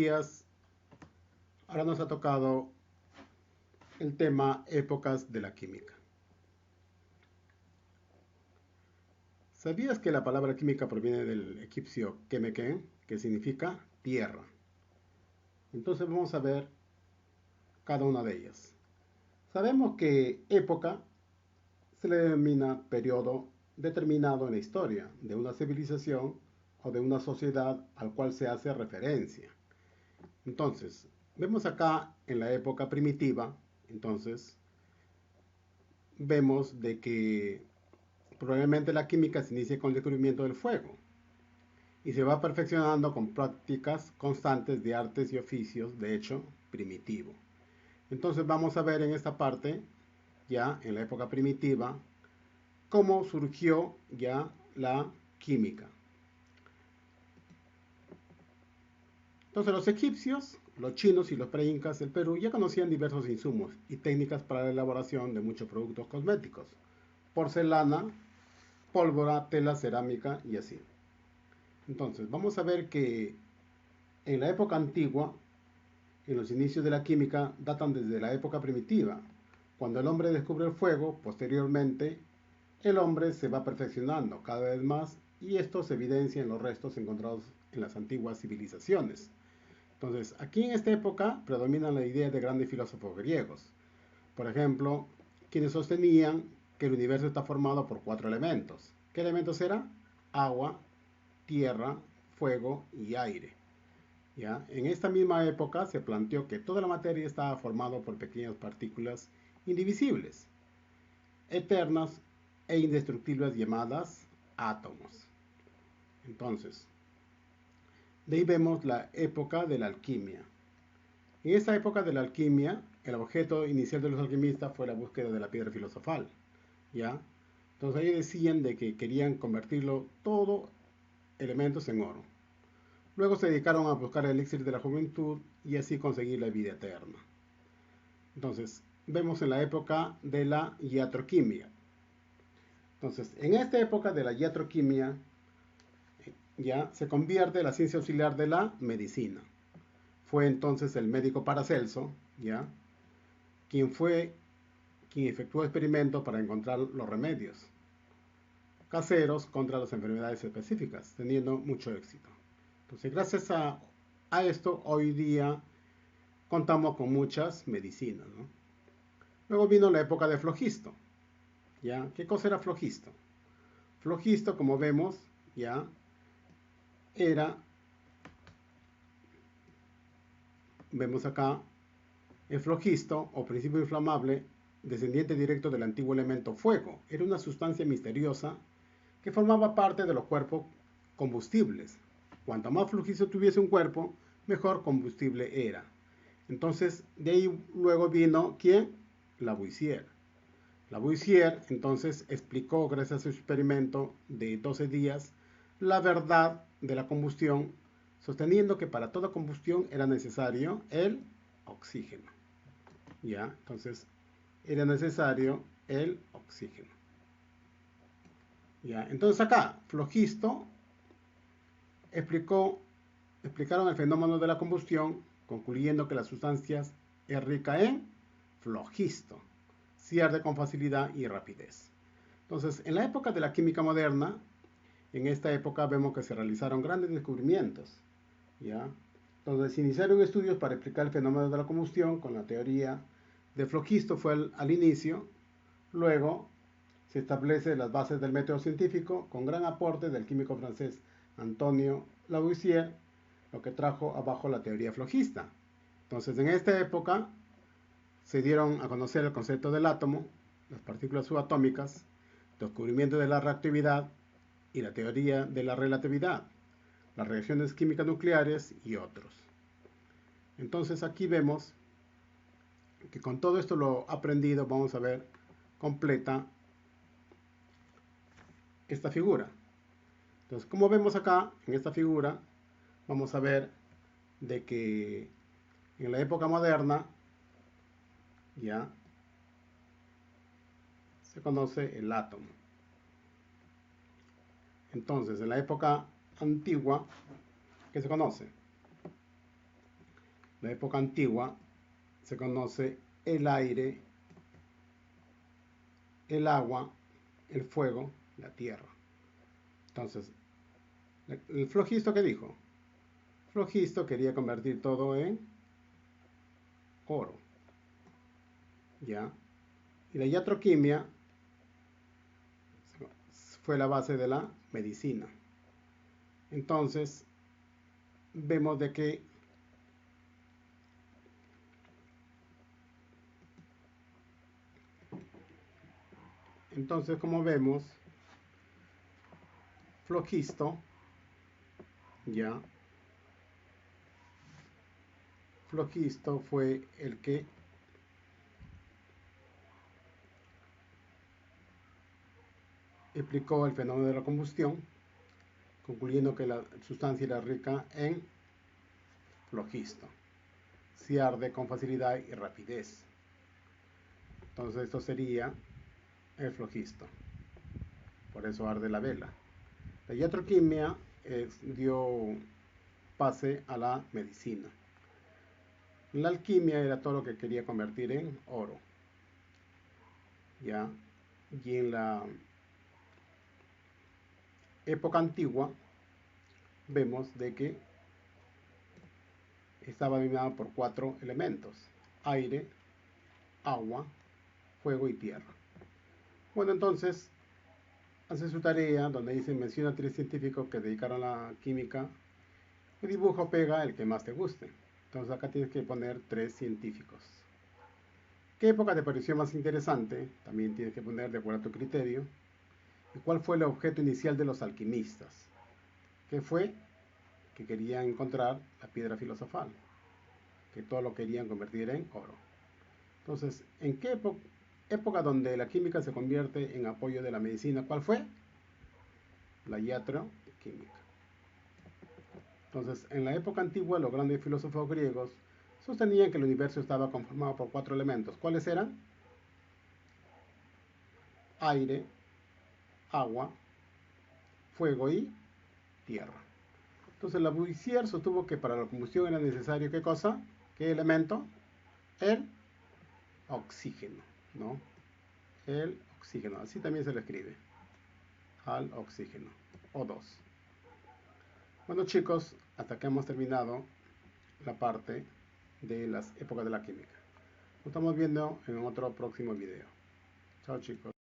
días. Ahora nos ha tocado el tema épocas de la química. ¿Sabías que la palabra química proviene del egipcio kemeken, que significa tierra? Entonces vamos a ver cada una de ellas. Sabemos que época se le denomina periodo determinado en la historia de una civilización o de una sociedad al cual se hace referencia. Entonces, vemos acá en la época primitiva, entonces, vemos de que probablemente la química se inicia con el descubrimiento del fuego y se va perfeccionando con prácticas constantes de artes y oficios, de hecho, primitivo. Entonces vamos a ver en esta parte, ya en la época primitiva, cómo surgió ya la química. Entonces los egipcios, los chinos y los preincas del Perú ya conocían diversos insumos y técnicas para la elaboración de muchos productos cosméticos, porcelana, pólvora, tela, cerámica y así. Entonces vamos a ver que en la época antigua, en los inicios de la química, datan desde la época primitiva, cuando el hombre descubre el fuego. Posteriormente el hombre se va perfeccionando cada vez más y esto se evidencia en los restos encontrados en las antiguas civilizaciones. Entonces, aquí en esta época predomina la idea de grandes filósofos griegos. Por ejemplo, quienes sostenían que el universo está formado por 4 elementos. ¿Qué elementos eran? Agua, tierra, fuego y aire. ¿Ya? En esta misma época se planteó que toda la materia estaba formada por pequeñas partículas indivisibles, eternas e indestructibles llamadas átomos. Entonces, de ahí vemos la época de la alquimia. En esta época de la alquimia, el objeto inicial de los alquimistas fue la búsqueda de la piedra filosofal, ¿ya? Entonces ahí decían de que querían convertirlo todo elementos en oro. Luego se dedicaron a buscar el elixir de la juventud y así conseguir la vida eterna. Entonces, vemos en la época de la iatroquimia. Entonces, en esta época de la iatroquimia, ya se convierte la ciencia auxiliar de la medicina. Fue entonces el médico Paracelso, ¿ya? quien efectuó experimentos para encontrar los remedios caseros contra las enfermedades específicas, teniendo mucho éxito. Entonces, gracias a esto, hoy día contamos con muchas medicinas, ¿no? Luego vino la época de Flogisto, ¿ya? ¿Qué cosa era Flogisto? Flogisto, como vemos, ya vemos acá, el flogisto o principio inflamable, descendiente directo del antiguo elemento fuego, era una sustancia misteriosa que formaba parte de los cuerpos combustibles. Cuanto más flogisto tuviese un cuerpo, mejor combustible era. Entonces, de ahí luego vino, ¿quién? Lavoisier. Lavoisier, entonces, explicó, gracias a su experimento de 12 días, la verdad de la combustión, sosteniendo que para toda combustión era necesario el oxígeno. ¿Ya? Entonces, era necesario el oxígeno. ¿Ya? Entonces acá, Flogisto explicaron el fenómeno de la combustión, concluyendo que la sustancia es rica en flogisto, si arde con facilidad y rapidez. Entonces, en la época de la química moderna, en esta época vemos que se realizaron grandes descubrimientos, ¿ya? Entonces, se iniciaron estudios para explicar el fenómeno de la combustión con la teoría de Flogisto fue al inicio. Luego se establece las bases del método científico con gran aporte del químico francés Antonio Lavoisier, lo que trajo abajo la teoría flogista. Entonces, en esta época se dieron a conocer el concepto del átomo, las partículas subatómicas, el descubrimiento de la reactividad y la teoría de la relatividad, las reacciones químicas nucleares y otros. Entonces aquí vemos que con todo esto lo aprendido vamos a ver completa esta figura. Entonces, como vemos acá en esta figura, vamos a ver de que en la época moderna ya se conoce el átomo. Entonces, en la época antigua, ¿qué se conoce? la época antigua, se conoce el aire, el agua, el fuego, la tierra. Entonces, el Flogisto, ¿qué dijo? Flogisto quería convertir todo en oro, ¿ya? Y la iatroquimia fue la base de la medicina. Entonces, vemos de que como vemos, Flogisto, ya, Flogisto fue el que explicó el fenómeno de la combustión, concluyendo que la sustancia era rica en flogisto, si arde con facilidad y rapidez. Entonces esto sería el flogisto, por eso arde la vela. La iatroquimia dio pase a la medicina. La alquimia era todo lo que quería convertir en oro, ¿ya? Y en la época antigua vemos de que estaba dominado por 4 elementos: aire, agua, fuego y tierra. Bueno, entonces hace su tarea donde dice menciona 3 científicos que dedicaron a la química y dibujo pega el que más te guste. Entonces acá tienes que poner 3 científicos. ¿Qué época te pareció más interesante? También tienes que poner de acuerdo a tu criterio. ¿Y cuál fue el objeto inicial de los alquimistas? ¿Qué fue? Que querían encontrar la piedra filosofal, que todo lo querían convertir en oro. Entonces, ¿en qué época donde la química se convierte en apoyo de la medicina? ¿Cuál fue? La iatroquímica. Entonces, en la época antigua, los grandes filósofos griegos sostenían que el universo estaba conformado por 4 elementos. ¿Cuáles eran? Aire, agua, fuego y tierra. Entonces, Lavoisier sostuvo que para la combustión era necesario, ¿qué cosa? ¿Qué elemento? El oxígeno, ¿no? El oxígeno, así también se lo escribe, al oxígeno, O2. Bueno chicos, hasta que hemos terminado la parte de las épocas de la química. Nos estamos viendo en otro próximo video. Chao chicos.